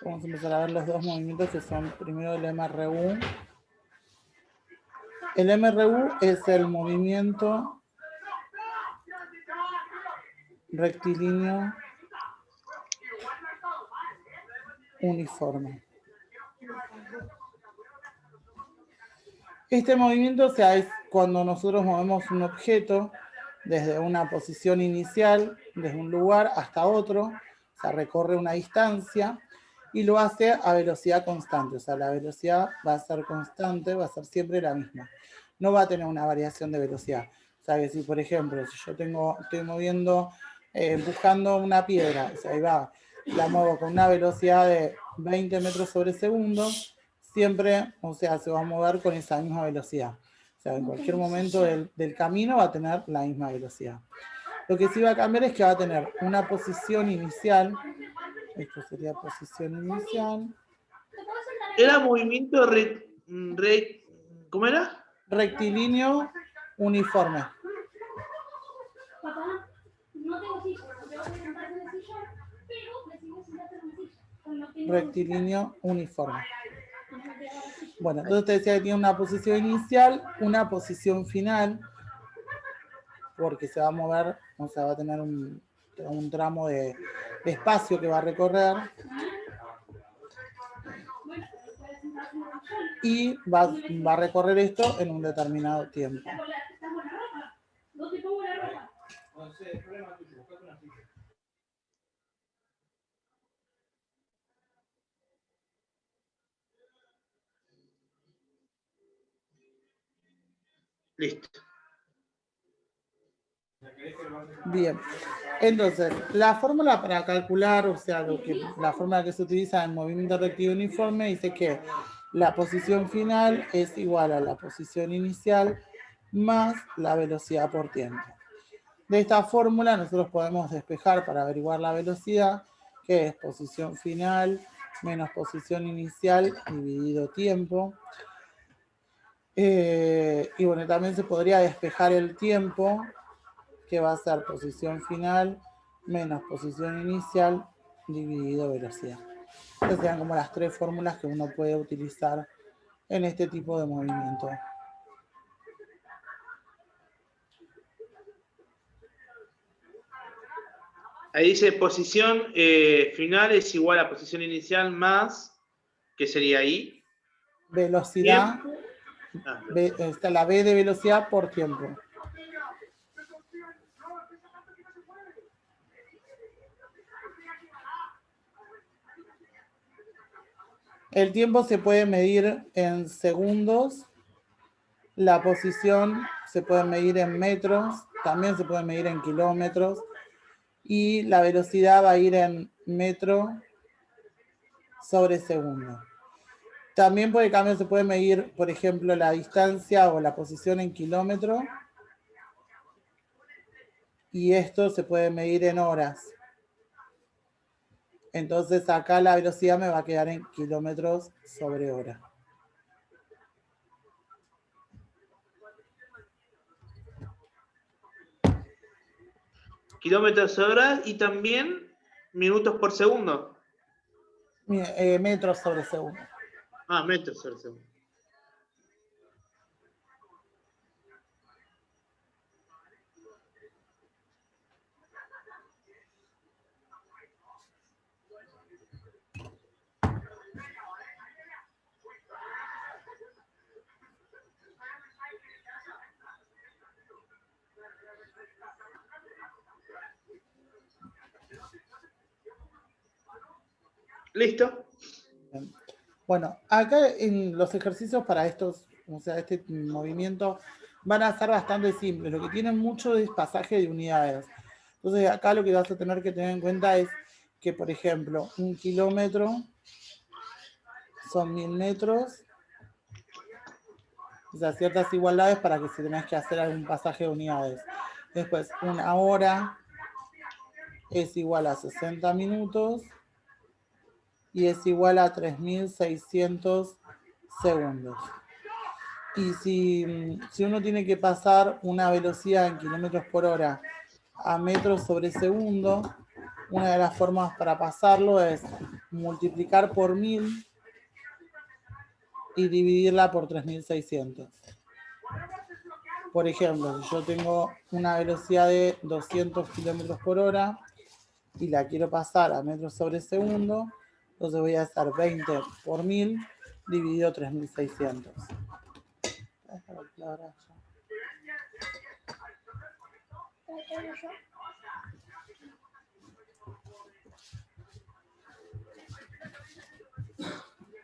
Vamos a empezar a ver los dos movimientos que son primero el MRU. El MRU es el movimiento rectilíneo uniforme. Este movimiento, o sea, es cuando nosotros movemos un objeto desde una posición inicial, desde un lugar hasta otro, o sea, recorre una distancia y lo hace a velocidad constante, o sea, la velocidad va a ser constante, va a ser siempre la misma. No va a tener una variación de velocidad. O sea, que si, por ejemplo, si yo estoy moviendo, empujando una piedra, o sea, ahí va, la muevo con una velocidad de 20 metros sobre segundo, siempre, o sea, se va a mover con esa misma velocidad. O sea, en cualquier momento del camino va a tener la misma velocidad. Lo que sí va a cambiar es que va a tener una posición inicial. Esto sería posición inicial. Era movimiento ¿cómo era? Rectilíneo uniforme. Rectilíneo uniforme. Bueno, entonces te decía que tiene una posición inicial, una posición final, porque se va a mover, o sea, va a tener un tramo de espacio que va a recorrer y va a recorrer esto en un determinado tiempo. Listo. Bien, entonces, la fórmula para calcular, o sea, la fórmula que se utiliza en movimiento rectilíneo uniforme dice que la posición final es igual a la posición inicial más la velocidad por tiempo. De esta fórmula nosotros podemos despejar para averiguar la velocidad, que es posición final menos posición inicial dividido tiempo. Y bueno, también se podría despejar el tiempo, que va a ser posición final menos posición inicial dividido velocidad. Estas serían como las tres fórmulas que uno puede utilizar en este tipo de movimiento. Ahí dice posición final es igual a posición inicial más, ¿qué sería ahí? Velocidad, velocidad. está la V de velocidad por tiempo. El tiempo se puede medir en segundos, la posición se puede medir en metros, también se puede medir en kilómetros y la velocidad va a ir en metro sobre segundo. También se puede medir, por ejemplo, la distancia o la posición en kilómetros y esto se puede medir en horas. Entonces acá la velocidad me va a quedar en kilómetros sobre hora. Kilómetros hora y también minutos por segundo. Metros sobre segundo. Metros sobre segundo. ¿Listo? Bueno, acá en los ejercicios para estos, o sea, este movimiento van a ser bastante simples. Lo que tienen mucho es pasaje de unidades. Entonces acá lo que vas a tener que tener en cuenta es que, por ejemplo, 1 kilómetro son 1000 metros. O sea, ciertas igualdades para que si tenés que hacer algún pasaje de unidades. Después, 1 hora es igual a 60 minutos y es igual a 3600 segundos. Y si uno tiene que pasar una velocidad en kilómetros por hora a metros sobre segundo, una de las formas para pasarlo es multiplicar por 1000 y dividirla por 3600. Por ejemplo, si yo tengo una velocidad de 200 kilómetros por hora y la quiero pasar a metros sobre segundo, entonces voy a hacer 20 por 1000 dividido 3600.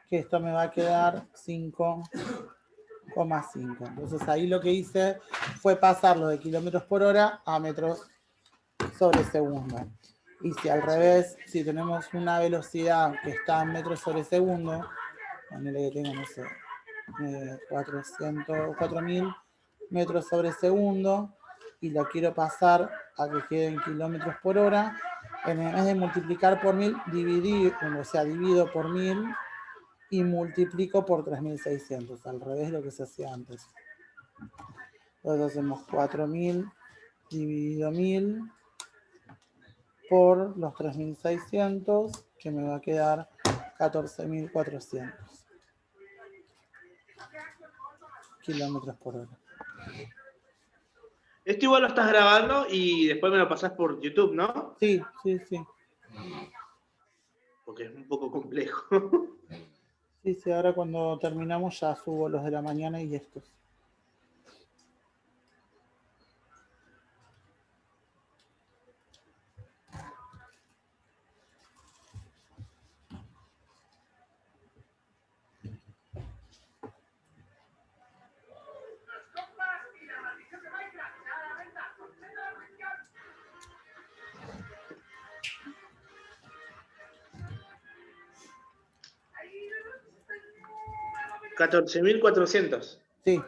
Que esto me va a quedar 5,5. Entonces ahí lo que hice fue pasarlo de kilómetros por hora a metros sobre segundo. Y si al revés, si tenemos una velocidad que está en metros sobre segundo, ponele que tengo, no sé, 4.000 metros sobre segundo y la quiero pasar a que quede en kilómetros por hora, en vez de multiplicar por 1000, divido por 1000 y multiplico por 3600, al revés de lo que se hacía antes. Entonces hacemos 4000 dividido 1000 por los 3600, que me va a quedar 14.400 kilómetros por hora. Esto igual lo estás grabando y después me lo pasás por YouTube, ¿no? Sí. Porque es un poco complejo. Sí, ahora cuando terminamos ya subo los de la mañana y estos. $14.400. Sí.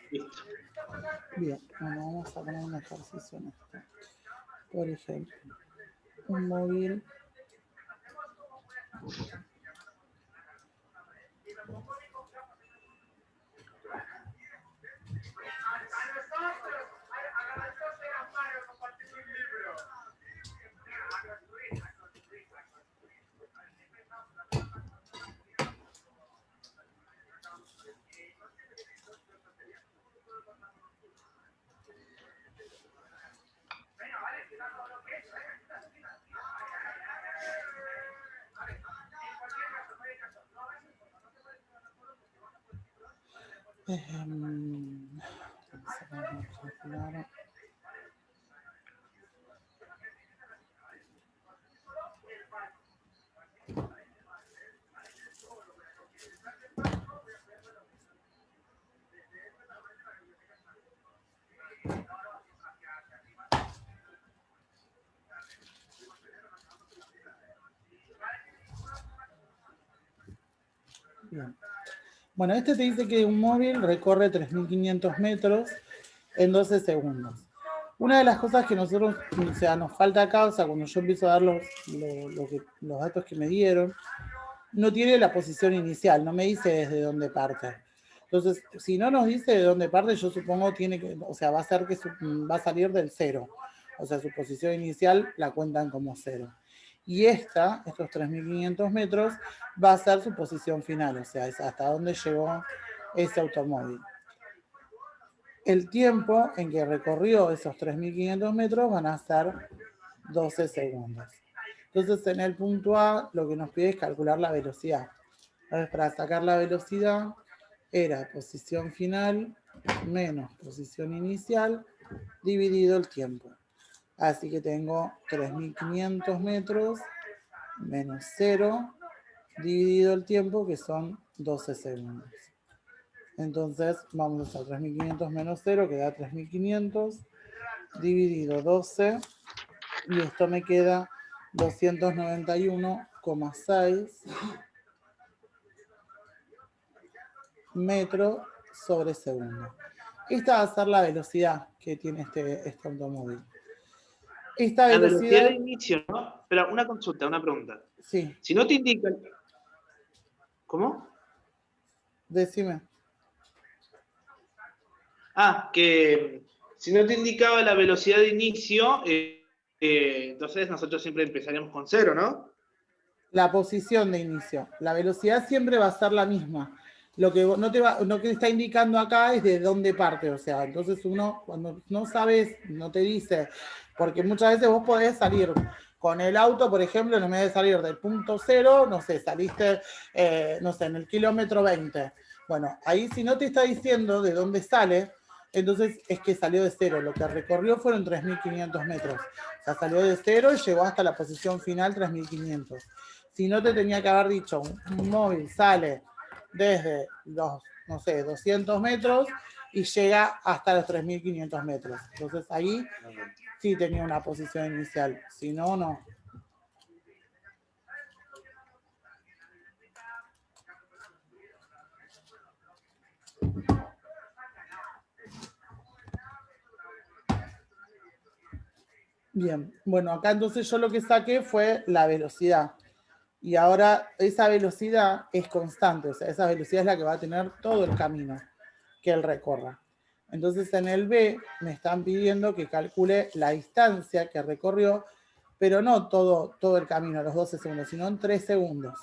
Listo. Bien, bueno, vamos a poner un ejercicio en esto. Por ejemplo, un móvil Bien. Bueno, este te dice que un móvil recorre 3.500 metros en 12 segundos. Una de las cosas que nosotros, nos falta acá, cuando yo empiezo a dar los datos que me dieron, no tiene la posición inicial, no me dice desde dónde parte. Entonces, si no nos dice de dónde parte, yo supongo va a ser que va a salir del cero. O sea, su posición inicial la cuentan como cero. Y estos 3.500 metros, va a ser su posición final, o sea, es hasta dónde llegó ese automóvil. El tiempo en que recorrió esos 3.500 metros van a ser 12 segundos. Entonces, en el punto A, lo que nos pide es calcular la velocidad. Entonces, para sacar la velocidad, era posición final menos posición inicial dividido el tiempo. Así que tengo 3.500 metros menos 0 dividido el tiempo, que son 12 segundos. Entonces vamos a 3.500 menos 0, que da 3.500, dividido 12, y esto me queda 291,6 metros sobre segundo. Esta va a ser la velocidad que tiene este automóvil. Esta La velocidad velocidad de inicio, ¿no? Pero una consulta, una pregunta. Sí. Si no te indica... ¿Cómo? Decime. Que Si no te indicaba la velocidad de inicio, entonces nosotros siempre empezaríamos con 0, ¿no? La posición de inicio. La velocidad siempre va a ser la misma. Lo que no te está indicando acá es de dónde parte. O sea, entonces uno, cuando no sabes, no te dice, porque muchas veces vos podés salir con el auto, por ejemplo, en vez de salir del punto 0, no sé, saliste, no sé, en el kilómetro 20. Bueno, ahí si no te está diciendo de dónde sale, entonces es que salió de 0. Lo que recorrió fueron 3.500 metros. O sea, salió de 0 y llegó hasta la posición final 3.500. Si no te tenía que haber dicho, un móvil sale desde los, no sé, 200 metros y llega hasta los 3.500 metros. Entonces ahí sí tenía una posición inicial, si no, no. Bien, bueno, acá entonces yo lo que saqué fue la velocidad. Y ahora esa velocidad es constante, o sea, esa velocidad es la que va a tener todo el camino que él recorra. Entonces en el B me están pidiendo que calcule la distancia que recorrió, pero no todo el camino, los 12 segundos, sino en 3 segundos.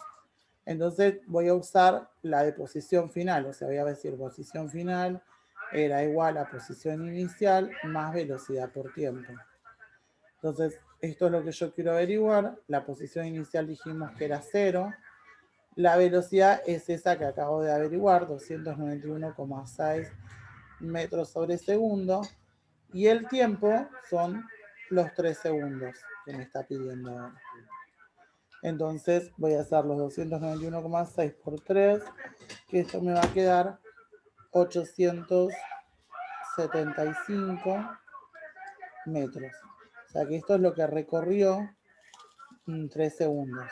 Entonces voy a usar la de posición final, o sea, voy a decir posición final era igual a posición inicial más velocidad por tiempo. Entonces, esto es lo que yo quiero averiguar. La posición inicial dijimos que era 0. La velocidad es esa que acabo de averiguar, 291,6 metros sobre segundo. Y el tiempo son los 3 segundos que me está pidiendo ahora. Entonces voy a hacer los 291,6 por 3, que esto me va a quedar 875 metros. O sea que esto es lo que recorrió en 3 segundos.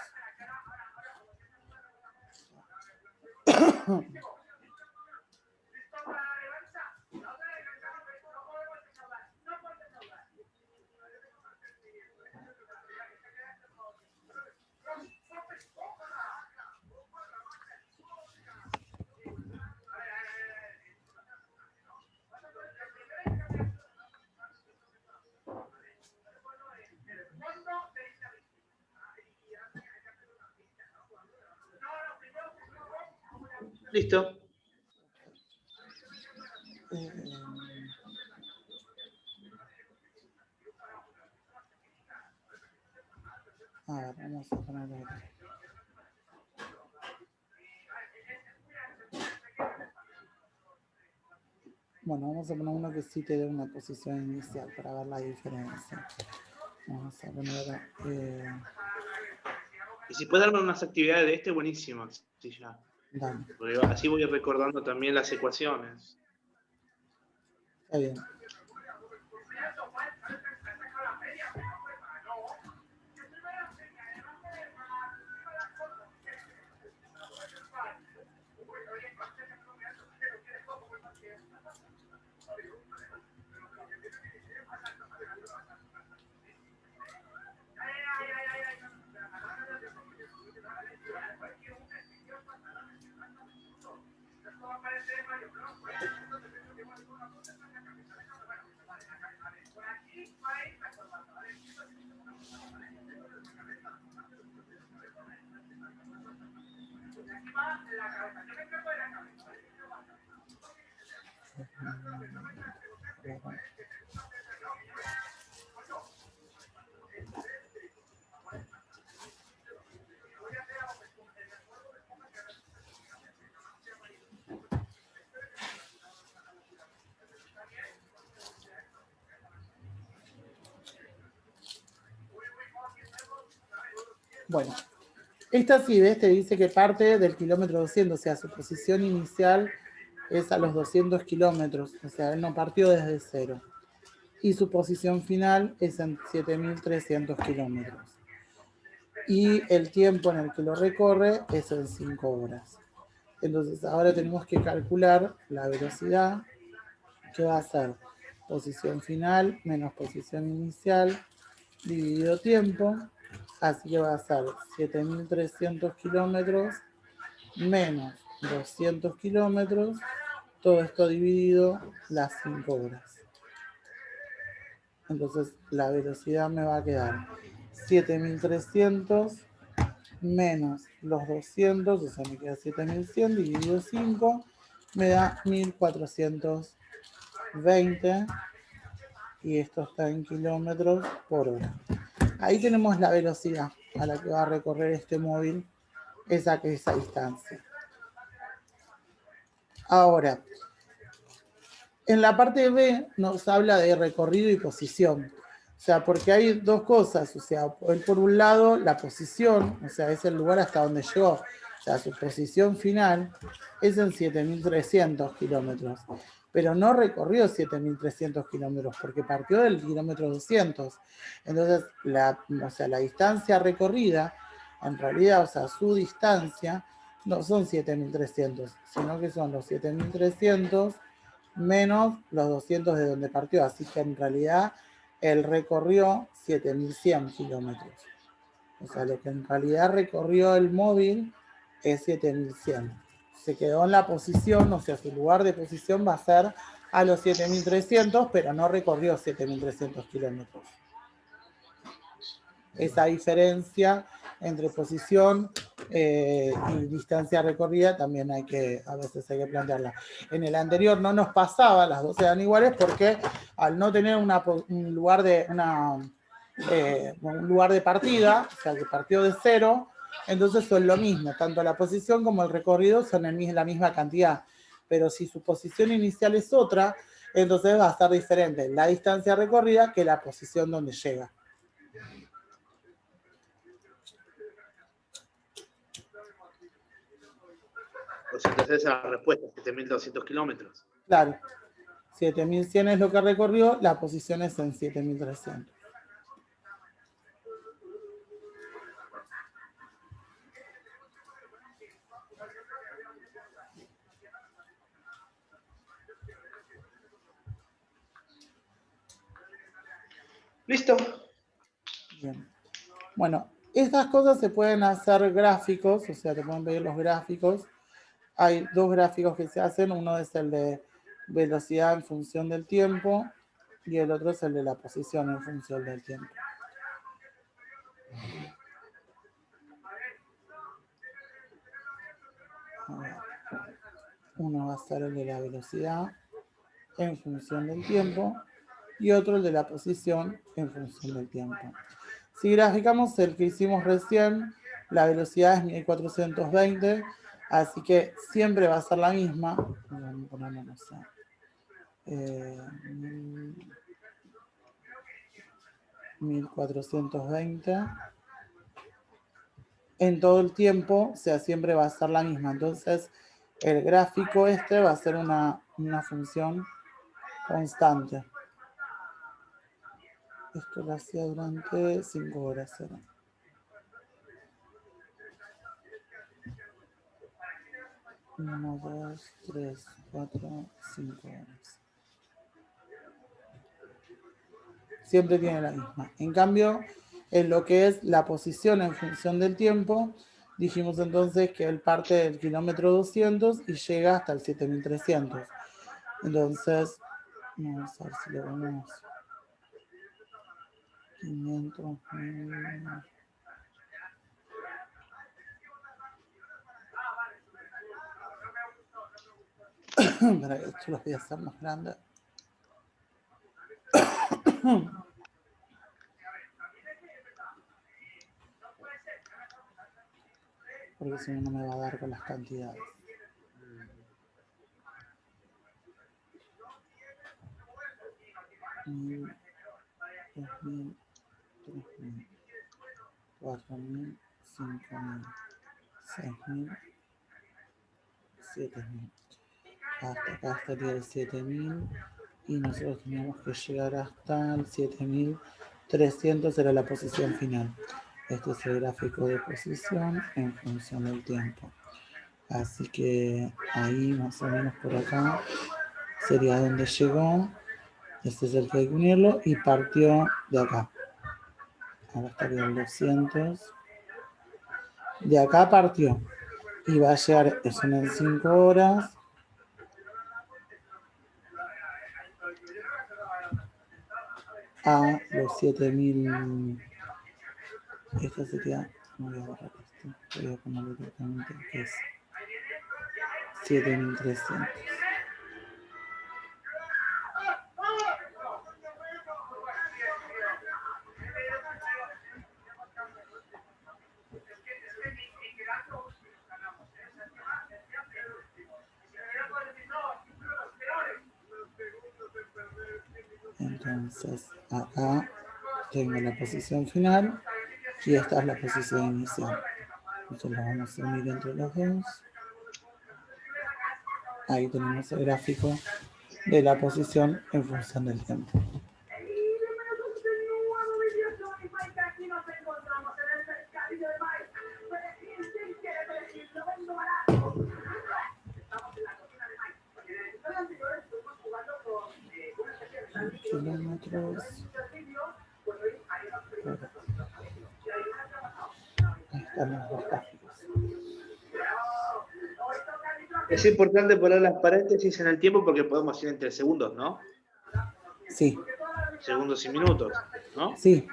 Listo. A ver, vamos a ponerlo aquí. Bueno, vamos a poner uno que sí te dé una posición inicial para ver la diferencia. Vamos a poner... Y si puedes darme unas actividades de este, buenísimo. Sí, ya. Dale. Porque así voy recordando también las ecuaciones. Está bien. Bueno, esta sí, ¿ves? Te dice que parte del kilómetro 200, o sea, su posición inicial es a los 200 kilómetros, o sea, él no partió desde 0. Y su posición final es en 7.300 kilómetros. Y el tiempo en el que lo recorre es en 5 horas. Entonces, ahora tenemos que calcular la velocidad, que va a ser posición final menos posición inicial dividido tiempo. Así que va a ser 7.300 kilómetros menos 200 kilómetros, todo esto dividido las 5 horas. Entonces la velocidad me va a quedar 7300 menos los 200, o sea, me queda 7100 dividido 5, me da 1420 y esto está en kilómetros por hora. Ahí tenemos la velocidad a la que va a recorrer este móvil esa distancia. Ahora, en la parte B nos habla de recorrido y posición. O sea, porque hay dos cosas. O sea, por un lado, la posición, o sea, es el lugar hasta donde llegó. O sea, su posición final es en 7.300 kilómetros. Pero no recorrió 7.300 kilómetros porque partió del kilómetro 200. Entonces, la distancia recorrida, en realidad, o sea, su distancia, no son 7.300, sino que son los 7.300 menos los 200 de donde partió. Así que en realidad él recorrió 7.100 kilómetros. O sea, lo que en realidad recorrió el móvil es 7.100. Se quedó en la posición, o sea, su lugar de posición va a ser a los 7.300, pero no recorrió 7.300 kilómetros. Esa diferencia entre posición y distancia recorrida también a veces hay que plantearla. En el anterior no nos pasaba, las dos eran iguales porque al no tener un lugar de partida, o sea que partió de cero, entonces son lo mismo, tanto la posición como el recorrido son la misma cantidad, pero si su posición inicial es otra, entonces va a estar diferente la distancia recorrida que la posición donde llega. Pues entonces esa es la respuesta, 7.200 kilómetros. Claro, 7.100 es lo que recorrió, la posición es en 7.300. ¿Listo? Bien. Bueno, estas cosas se pueden hacer gráficos, o sea, te pueden pedir los gráficos. Hay dos gráficos que se hacen, uno es el de velocidad en función del tiempo y el otro es el de la posición en función del tiempo. A ver. Uno va a ser el de la velocidad en función del tiempo y otro el de la posición en función del tiempo. Si graficamos el que hicimos recién, la velocidad es 1420, así que siempre va a ser la misma. Vamos a ponerlo, no sé. 1420. En todo el tiempo, o sea, siempre va a ser la misma. Entonces, el gráfico este va a ser una función constante. Esto lo hacía durante 5 horas. ¿Era? Uno, 2, 3, 4, 5 horas. Siempre tiene la misma. En cambio, en lo que es la posición en función del tiempo, dijimos entonces que él parte del kilómetro 200 y llega hasta el 7300. Entonces, vamos a ver si lo ponemos 500. Para que esto lo voy a hacer más grande. Porque si no, no me va a dar con las cantidades. $1.000, $2.000, $3.000, $4.000, $5.000, $6.000, $7.000. Hasta acá estaría el 7.000 y nosotros teníamos que llegar hasta el 7.300, era la posición final. Este es el gráfico de posición en función del tiempo. Así que ahí más o menos por acá sería donde llegó. Este es el que hay que unirlo y partió de acá. Ahora estaría el 200. De acá partió y va a llegar, eso en 5 horas. a los 7000. Esto sería, no voy a borrar esto, voy a ponerlo directamente que es 7300. Entonces, acá tengo la posición final y esta es la posición inicial. Entonces lo vamos a unir entre los dos. Ahí tenemos el gráfico de la posición en función del tiempo. Kilómetros. Ahí están los dos gráficos. Es importante poner las paréntesis en el tiempo porque podemos ir entre segundos, ¿no? Sí. Segundos y minutos, ¿no? Sí.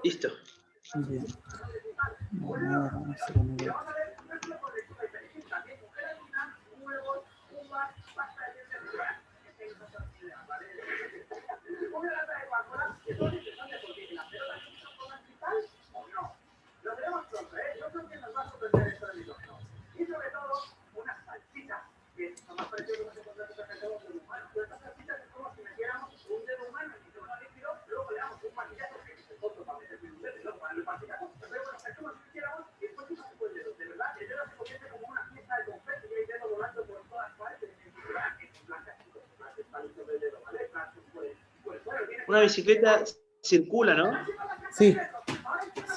Listo. Bien. Bueno, ahora vamos a poner otro. Una bicicleta circula, ¿no? Sí.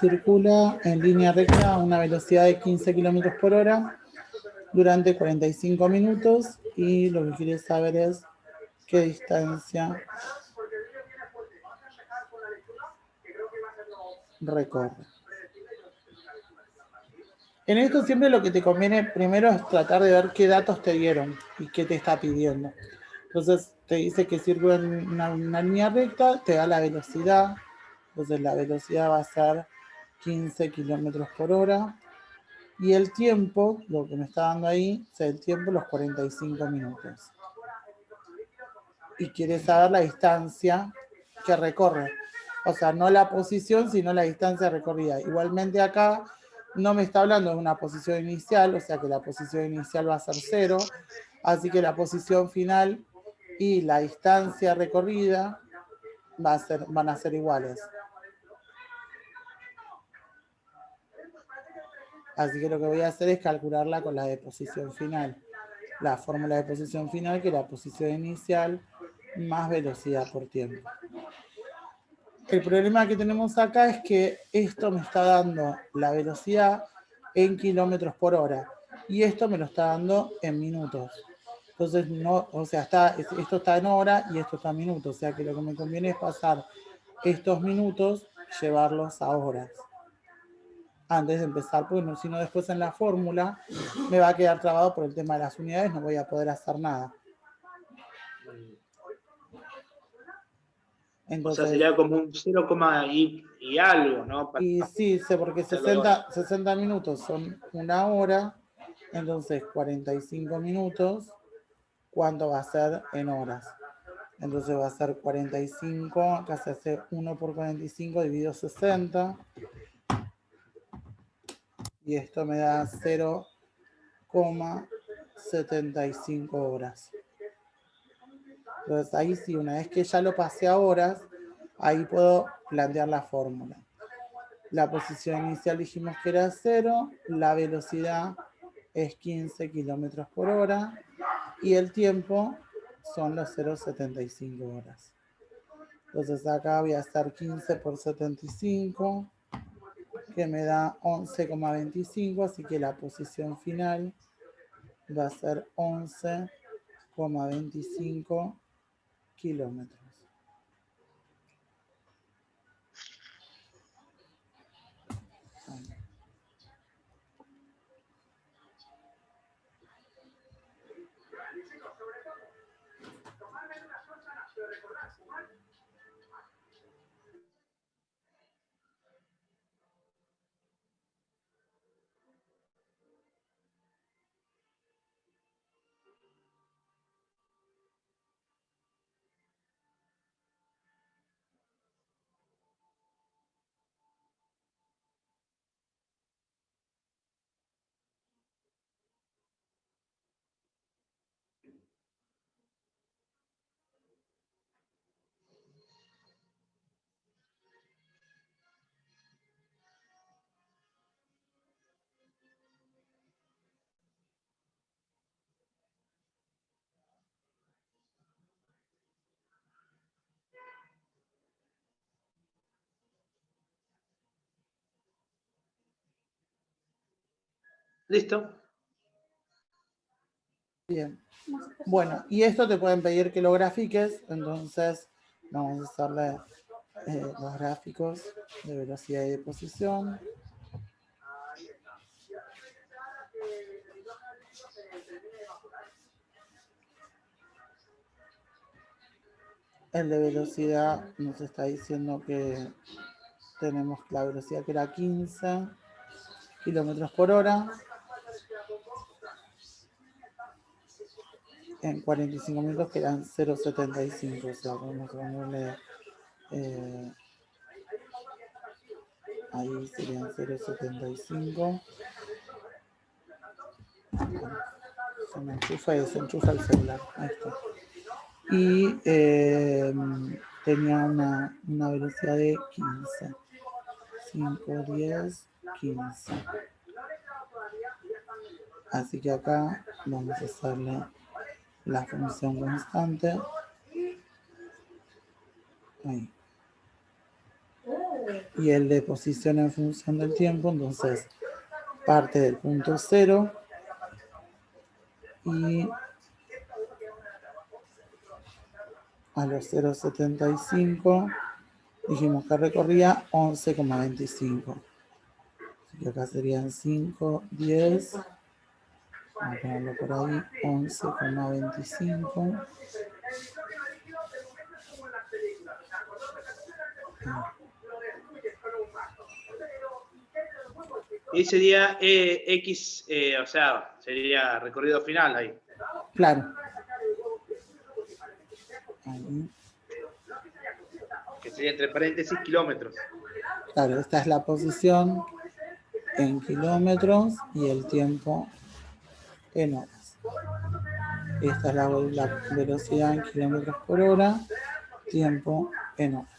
Circula en línea recta a una velocidad de 15 km por hora durante 45 minutos y lo que quiere saber es qué distancia recorre. En esto siempre lo que te conviene primero es tratar de ver qué datos te dieron y qué te está pidiendo. Entonces te dice que circula en una línea recta, te da la velocidad, entonces la velocidad va a ser 15 km por hora. Y el tiempo, lo que me está dando ahí, es el tiempo, los 45 minutos. Y quiere saber la distancia que recorre. O sea, no la posición, sino la distancia recorrida. Igualmente acá no me está hablando de una posición inicial, o sea que la posición inicial va a ser 0. Así que la posición final y la distancia recorrida van a ser iguales. Así que lo que voy a hacer es calcularla con la de posición final. La fórmula de posición final, que es la posición inicial más velocidad por tiempo. El problema que tenemos acá es que esto me está dando la velocidad en kilómetros por hora y esto me lo está dando en minutos. Entonces, no, o sea, esto está en hora y esto está en minutos. O sea que lo que me conviene es pasar estos minutos, llevarlos a horas antes de empezar, porque si no después en la fórmula me va a quedar trabado por el tema de las unidades, no voy a poder hacer nada. Entonces, o sea, sería como un 0, y algo, ¿no? Y sí, porque 60 minutos son una hora, entonces 45 minutos, ¿cuánto va a ser en horas? Entonces va a ser 45, acá se hace 1 por 45 dividido 60, y esto me da 0,75 horas. Entonces ahí sí, una vez que ya lo pasé a horas, ahí puedo plantear la fórmula. La posición inicial dijimos que era 0, la velocidad es 15 km por hora y el tiempo son los 0,75 horas. Entonces acá voy a hacer 15 por 75, que me da 11,25, así que la posición final va a ser 11,25 kilómetros. Listo. Bien. Bueno, y esto te pueden pedir que lo grafiques, entonces vamos a hacerle los gráficos de velocidad y de posición. El de velocidad nos está diciendo que tenemos la velocidad que era 15 kilómetros por hora. En 45 minutos que eran 0,75, o sea, vamos a ponerle ahí serían 0,75. Se me enchufa y desenchufa el celular. Ahí está. Y tenía una velocidad de 15. 5, 10, 15. Así que acá vamos a hacerle la función constante. Ahí. Y el de posición en función del tiempo, entonces parte del punto 0 y a los 0,75 dijimos que recorría 11,25. Así que acá serían 5, 10. Vamos a ponerlo por ahí, 11,25. Y sería X, o sea, sería recorrido final ahí. Claro. Ahí. Que sería entre paréntesis kilómetros. Claro, esta es la posición en kilómetros y el tiempo en horas. Esta es la velocidad en kilómetros por hora, tiempo en horas.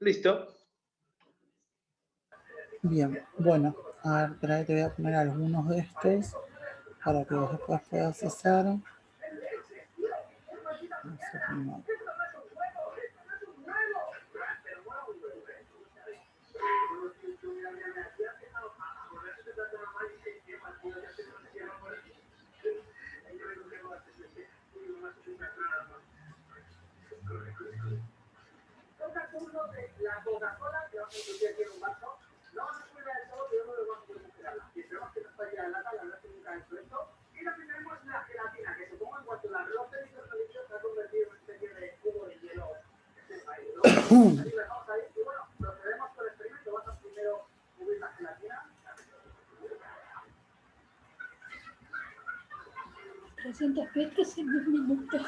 Listo. Bien, bueno, a ver, espera que te voy a poner algunos de estos para que vos después puedas hacer. Vamos a poner. Pesos en un minuto.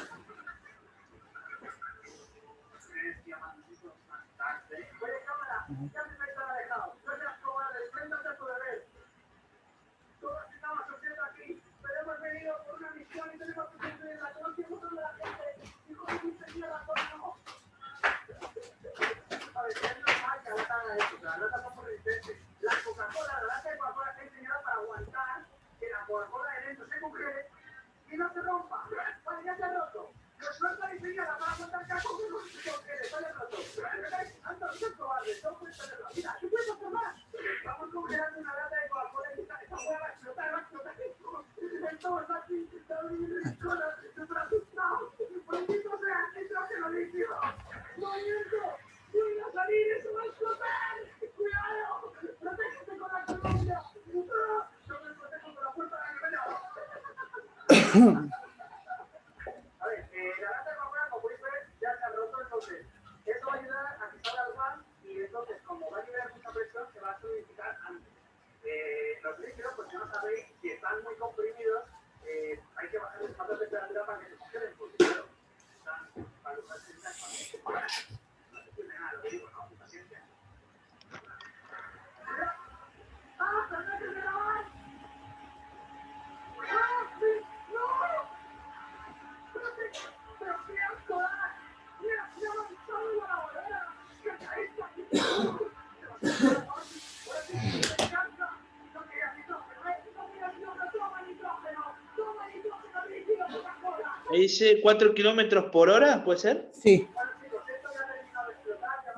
Ahí dice 4 kilómetros por hora, ¿puede ser? Sí.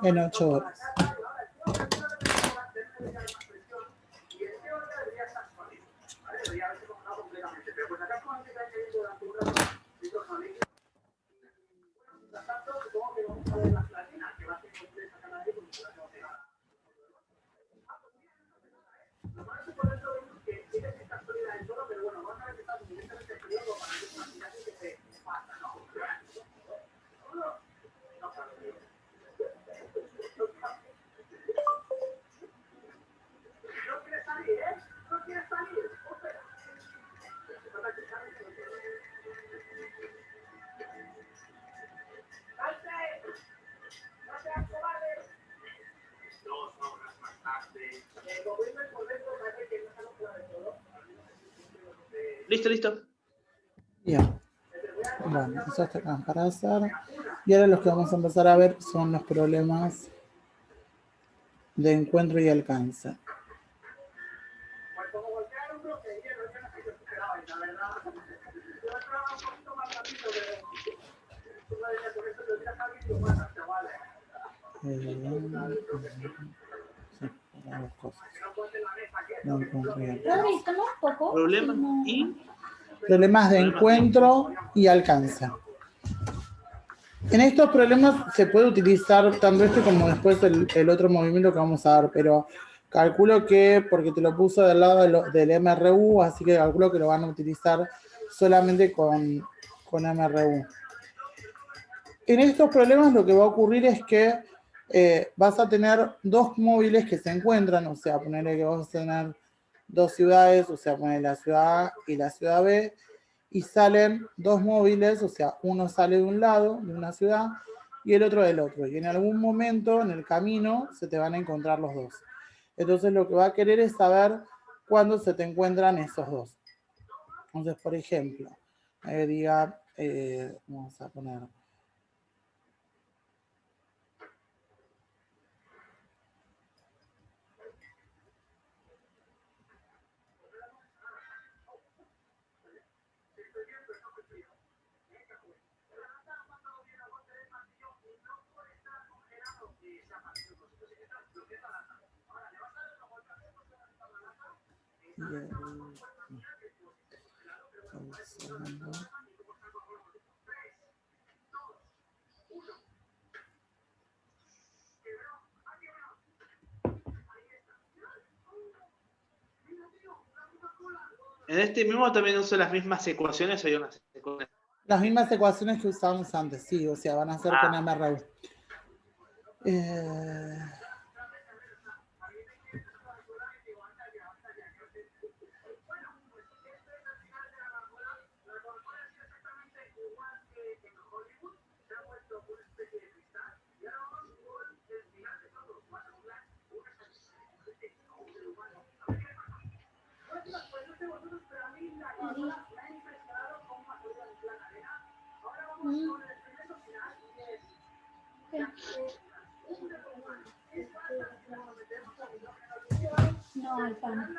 En 8 horas. Listo, listo. Bien. Bueno, eso está acá para hacer. Y ahora los que vamos a empezar a ver son los problemas de encuentro y alcance. Problemas de encuentro y alcance. En estos problemas se puede utilizar tanto este como después el otro movimiento que vamos a dar, pero calculo que, porque te lo puso del lado del MRU, así que calculo que lo van a utilizar solamente con MRU. En estos problemas lo que va a ocurrir es que vas a tener dos móviles que se encuentran, o sea, ponerle que vas a tener dos ciudades, o sea, poner la ciudad A y la ciudad B, y salen dos móviles, o sea, uno sale de un lado, de una ciudad, y el otro del otro. Y en algún momento en el camino se te van a encontrar los dos. Entonces lo que va a querer es saber cuándo se te encuentran esos dos. Entonces, por ejemplo, diga, vamos a poner... En este mismo también uso las mismas ecuaciones, hay unas ecuaciones. Las mismas ecuaciones que usábamos antes, sí, o sea, van a ser con MRU. No, al pan.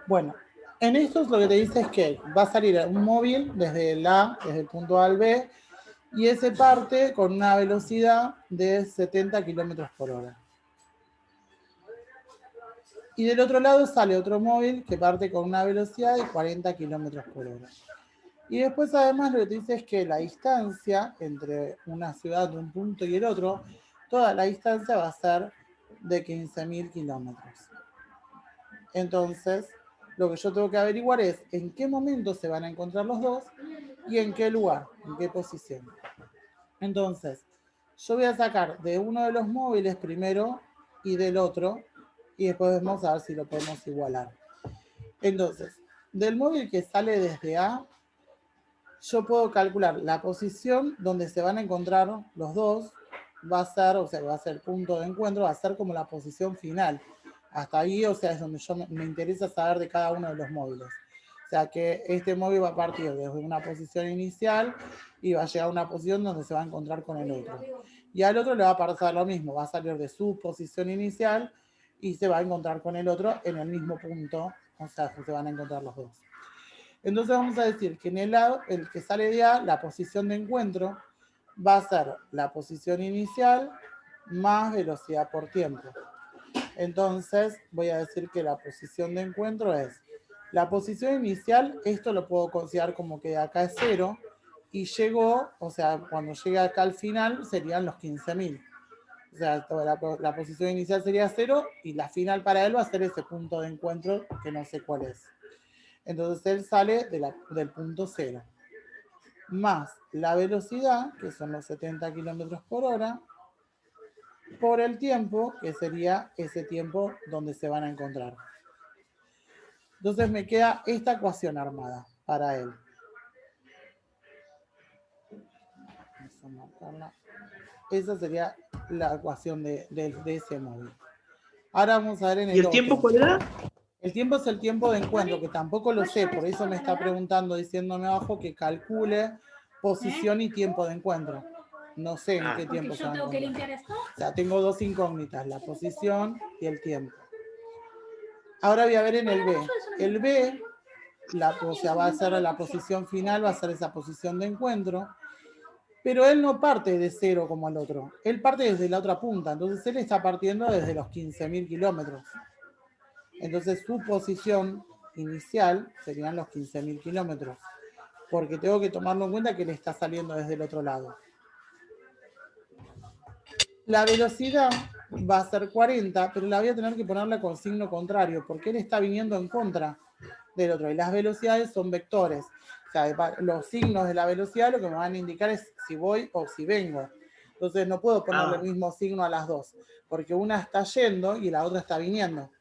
Bueno, en esto lo que te dice es que va a salir un móvil desde el punto A al B, y ese parte con una velocidad de 70 kilómetros por hora. Y del otro lado sale otro móvil que parte con una velocidad de 40 kilómetros por hora. Y después además lo que te dice es que la distancia entre una ciudad de un punto y el otro, toda la distancia va a ser de 15.000 kilómetros. Entonces, lo que yo tengo que averiguar es en qué momento se van a encontrar los dos y en qué lugar, en qué posición. Entonces, yo voy a sacar de uno de los móviles primero y del otro, y después vamos a ver si lo podemos igualar. Entonces, del móvil que sale desde A, yo puedo calcular la posición donde se van a encontrar los dos, va a ser, o sea, va a ser el punto de encuentro, va a ser como la posición final. Hasta ahí, o sea, es donde me interesa saber de cada uno de los móviles. O sea, que este móvil va a partir desde una posición inicial y va a llegar a una posición donde se va a encontrar con el otro. Y al otro le va a pasar lo mismo, va a salir de su posición inicial y se va a encontrar con el otro en el mismo punto, o sea, se van a encontrar los dos. Entonces vamos a decir que en el lado, el que sale de A, la posición de encuentro va a ser la posición inicial más velocidad por tiempo. Entonces voy a decir que la posición de encuentro es la posición inicial, esto lo puedo considerar como que de acá es 0 y llegó, o sea, cuando llega acá al final serían los 15.000. O sea, la posición inicial sería 0 y la final para él va a ser ese punto de encuentro que no sé cuál es. Entonces él sale del punto 0. Más la velocidad, que son los 70 kilómetros por hora, por el tiempo, que sería ese tiempo donde se van a encontrar. Entonces me queda esta ecuación armada para él. Vamos a marcarla. Esa sería la ecuación de ese móvil. Ahora vamos a ver en el ¿Y el tiempo cuál era? El tiempo es el tiempo de encuentro, que tampoco lo sé, por eso me está preguntando, diciéndome abajo que calcule posición y tiempo de encuentro. No sé en qué tiempo se va a encontrar. ¿Yo tengo que limpiar esto? O sea, tengo dos incógnitas, la posición y el tiempo. Ahora voy a ver en el B. El B, o sea, va a ser la posición final, va a ser esa posición de encuentro, pero él no parte de 0 como el otro. Él parte desde la otra punta, entonces él está partiendo desde los 15.000 kilómetros. Entonces su posición inicial serían los 15.000 kilómetros, porque tengo que tomarlo en cuenta que él está saliendo desde el otro lado. La velocidad va a ser 40, pero la voy a tener que ponerla con signo contrario, porque él está viniendo en contra del otro. Y las velocidades son vectores. O sea, los signos de la velocidad lo que me van a indicar es si voy o si vengo. Entonces no puedo ponerle el mismo signo a las dos, porque una está yendo y la otra está viniendo.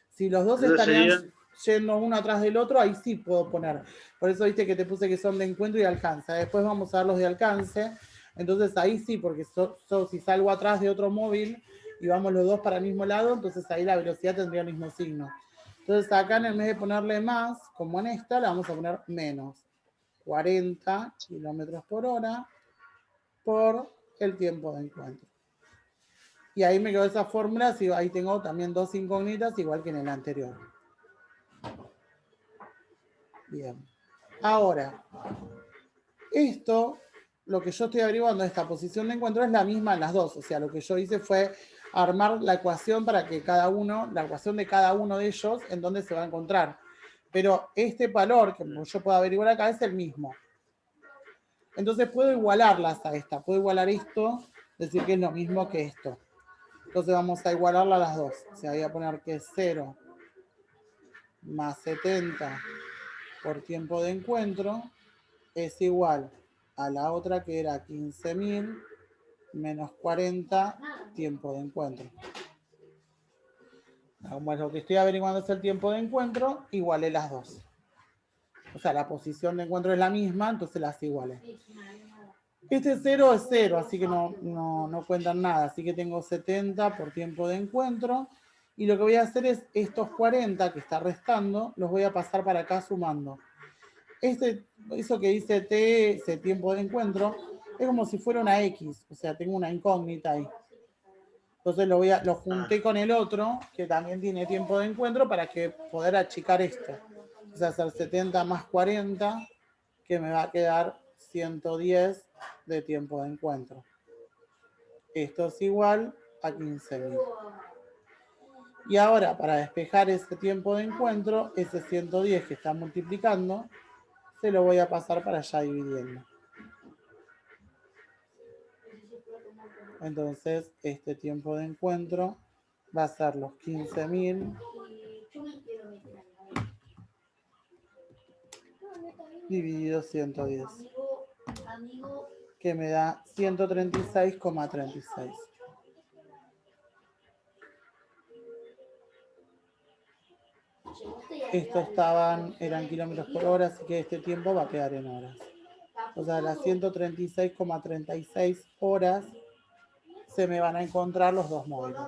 Si los dos estarían yendo uno atrás del otro, ahí sí puedo poner. Por eso viste que te puse que son de encuentro y alcance. Después vamos a ver los de alcance. Entonces ahí sí, porque si salgo atrás de otro móvil y vamos los dos para el mismo lado, entonces ahí la velocidad tendría el mismo signo. Entonces acá en vez de ponerle más, como en esta, le vamos a poner menos. 40 kilómetros por hora por el tiempo de encuentro. Y ahí me quedó esa fórmula, ahí tengo también dos incógnitas, igual que en el anterior. Bien. Ahora, esto, lo que yo estoy averiguando, esta posición de encuentro es la misma en las dos. O sea, lo que yo hice fue armar la ecuación para que la ecuación de cada uno de ellos, en dónde se va a encontrar. Pero este valor que yo puedo averiguar acá es el mismo. Entonces puedo igualarlas a esta. Puedo igualar esto, decir que es lo mismo que esto. Entonces vamos a igualarla a las dos. O sea, voy a poner que es 0 más 70 por tiempo de encuentro es igual a la otra que era 15.000 menos 40 tiempo de encuentro. Como lo que estoy averiguando es el tiempo de encuentro, igualé las dos. O sea, la posición de encuentro es la misma, entonces las igualé. Este 0 es 0, así que no cuentan nada. Así que tengo 70 por tiempo de encuentro. Y lo que voy a hacer es estos 40 que está restando, los voy a pasar para acá sumando. Eso que dice T, ese tiempo de encuentro, es como si fuera una X. O sea, tengo una incógnita ahí. Entonces lo junté con el otro, que también tiene tiempo de encuentro, para que poder achicar esto. O sea, hacer 70 más 40, que me va a quedar 110 de tiempo de encuentro. Esto es igual a 15.000. Y ahora, para despejar ese tiempo de encuentro, ese 110 que está multiplicando, se lo voy a pasar para allá dividiendo. Entonces, este tiempo de encuentro va a ser los 15.000 dividido 110, que me da 136,36. Estos eran kilómetros por hora, así que este tiempo va a quedar en horas. O sea, las 136,36 horas se me van a encontrar los dos móviles.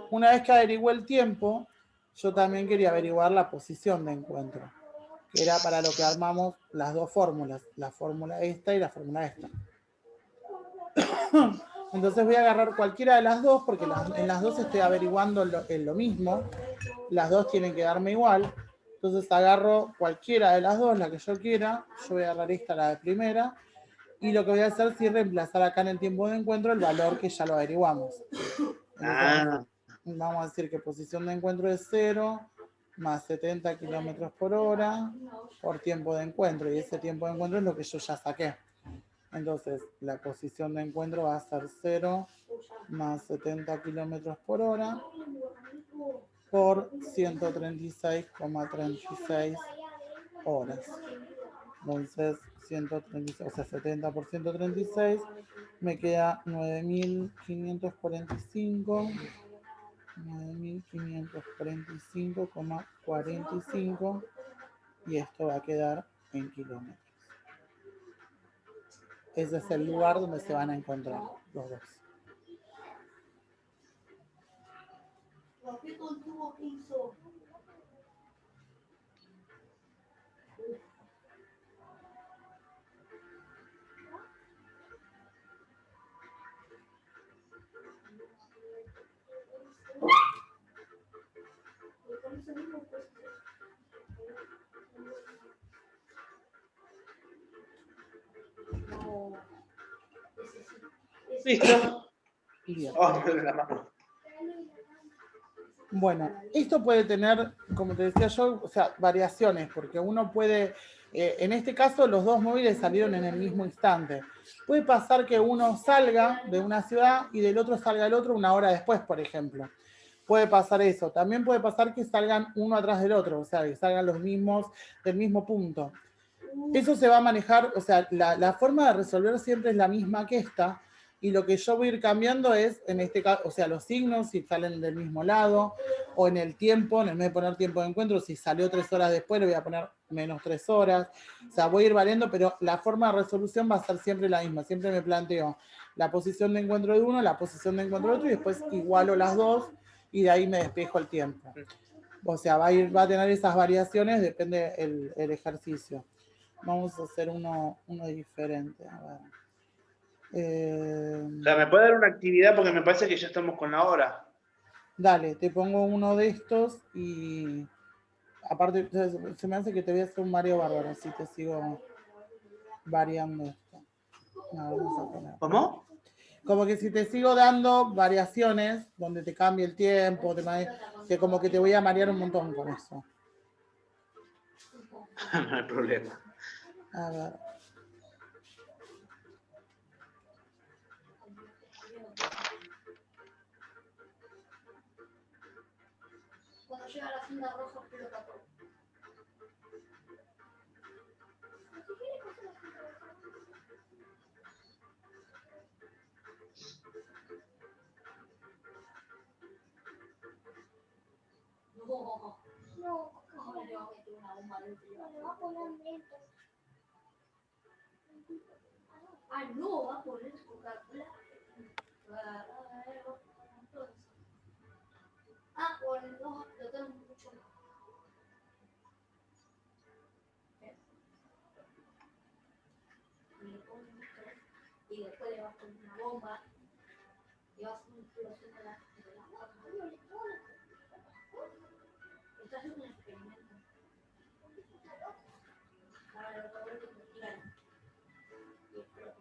Una vez que averigué el tiempo, yo también quería averiguar la posición de encuentro, que era para lo que armamos las dos fórmulas, la fórmula esta y la fórmula esta. Entonces voy a agarrar cualquiera de las dos, porque en las dos estoy averiguando lo mismo, las dos tienen que darme igual. Entonces agarro cualquiera de las dos, la que yo quiera, yo voy a agarrar esta, la de primera, y lo que voy a hacer es reemplazar acá en el tiempo de encuentro el valor que ya lo averiguamos. Entonces, vamos a decir que posición de encuentro es 0 más 70 kilómetros por hora por tiempo de encuentro, y ese tiempo de encuentro es lo que yo ya saqué. Entonces, la posición de encuentro va a ser 0 más 70 kilómetros por hora por 136,36 horas. Entonces, 136, o sea, 70 por 136 me queda 9.545,45 y esto va a quedar en kilómetros. Ese es el lugar donde se van a encontrar los dos. Listo. Bien. Oh, me duele la mano. Bueno, esto puede tener, como te decía yo, o sea, variaciones, porque uno puede, en este caso los dos móviles salieron en el mismo instante. Puede pasar que uno salga de una ciudad y del otro salga el otro una hora después, por ejemplo. Puede pasar eso. También puede pasar que salgan uno atrás del otro, o sea, que salgan los mismos del mismo punto. Eso se va a manejar, o sea, la forma de resolver siempre es la misma que esta, y lo que yo voy a ir cambiando es, en este caso, o sea, los signos, si salen del mismo lado, o en el tiempo, en vez de poner tiempo de encuentro, si salió 3 horas después, le voy a poner menos 3 horas. O sea, voy a ir variando, pero la forma de resolución va a ser siempre la misma. Siempre me planteo la posición de encuentro de uno, la posición de encuentro de otro, y después igualo las dos, y de ahí me despejo el tiempo. O sea, va a tener esas variaciones, depende el ejercicio. Vamos a hacer uno diferente. A ver. O sea, ¿me puede dar una actividad? Porque me parece que ya estamos con la hora. Dale, te pongo uno de estos y aparte se me hace que te voy a hacer un Mario Bárbaro si te sigo variando esto. No, vamos a poner. ¿Cómo? Como que si te sigo dando variaciones donde te cambie el tiempo, que como que te voy a marear un montón con eso. No hay problema. A ver. Cuando llega a la funda roja, pelota todo. No, ahora le va a meter una bomba dentro. Le va a poner dentro. Ah, no, va a poner Coca-Cola. Ah, bueno, no, lo tengo mucho más. Y después le vas a poner una bomba y vas a hacer una explosión de la bomba. Está haciendo un experimento. Ahora lo voy a investigar. Y explota.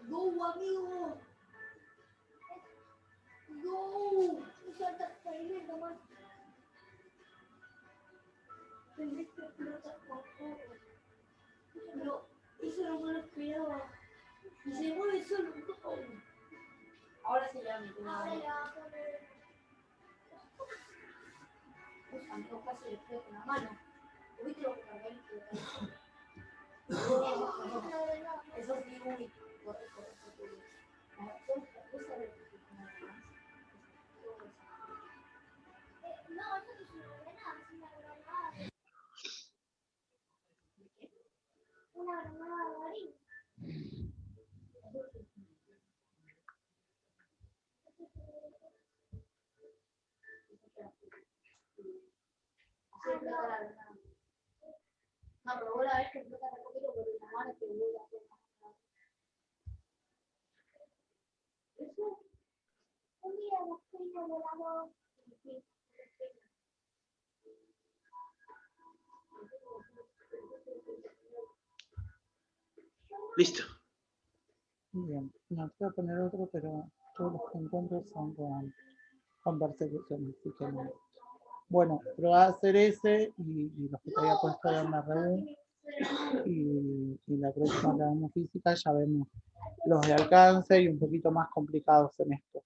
No, amigo. No, salta experimento más. Tenés que explotar por todo. No, eso no me lo esperaba. Y se mueve solo. Ahora se le va a meter una bomba. Pues amigo, casi le pego con la mano. ¿Viste lo que cargué? Eso sí, uy. Corre. No, eso no es una granada, es una granada. ¿Una granada de harín? No, pero vos la ves que explota un poquito por la mano que vuelve a hacer. Eso, un día nos fuimos volando. Listo. Bien, no te voy a poner otro, pero todos los que encuentro son con persecución, así que no. Bueno, probá a hacer ese y los que te había puesto en la reunión y la próxima que hagamos física ya vemos los de alcance y un poquito más complicados en esto.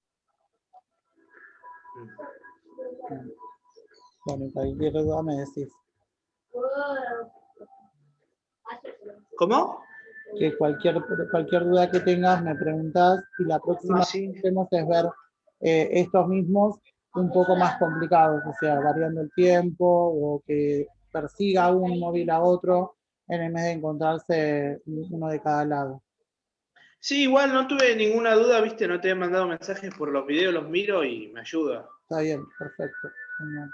Bueno, y cualquier duda me decís. ¿Cómo? Que cualquier duda que tengas me preguntás y la próxima No, sí. que hacemos es ver estos mismos un poco más complicados, o sea, variando el tiempo o que persiga un móvil a otro en el mes de encontrarse uno de cada lado. Sí, igual no tuve ninguna duda, viste, no te he mandado mensajes por los videos, los miro y me ayuda. Está bien, perfecto. Genial.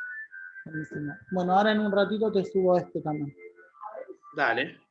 Buenísimo. Bueno, ahora en un ratito te subo este también. Dale.